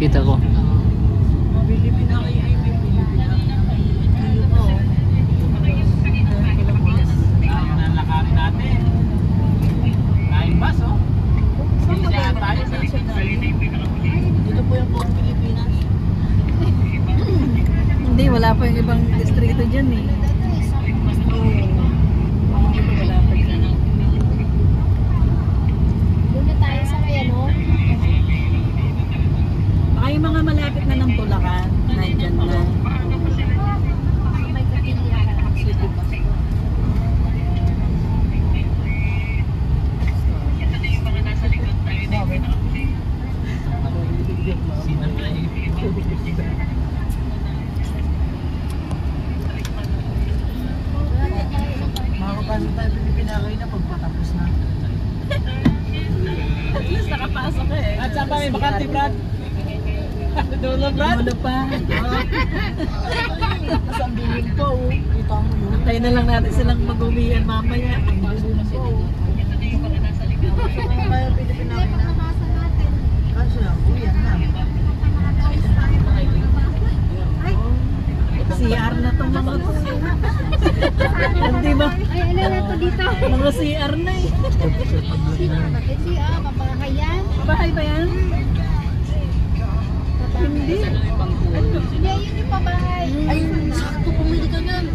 Kita ko. Pilipina kayo ay may Pilipina. Nalakarin natin. Kain bus, oh. Saan tayo sa national? Dito po yung buong Pilipinas. Hindi, wala pa yung ibang distrito dyan eh. Wala pa dyan. Doon na tayo sa may ano? Baka yung mga malapit na ng Tulacan, nandyan na. May kapilya ka. City bus. Makakapasok tayo Pilipina kayo na pagpatapos na. At least nakapasok ka eh. At saan pa may bakante, Brad? Dulo, Brad? Dulo pa. Saan bilin po, oh. Kita mo yun. Tayo na lang natin silang mag-uwian mamaya. Dulo po. Gusto ko na tayo Pilipina kayo na. Pagkakasa natin. Kaso lang, uyan na. CR na itong mga to. Hindi ba? Ay, ano na to dito? Mga CR na eh. Kasi mabahay yan. Bahay ba yan? Hindi. Hindi, yun yung pabahay. Ay, sakto pumili ka yan.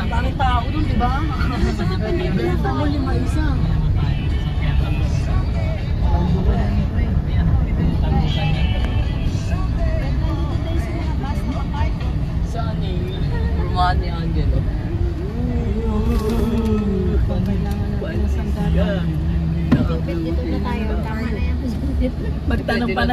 Ang daming tao dun, di ba? Benta mo 5 isa. Saan eh? Rumahan ni Angelo. Kailangan natin ng sandata. Dito na tayo. Tama na yan. Magtanong pa ng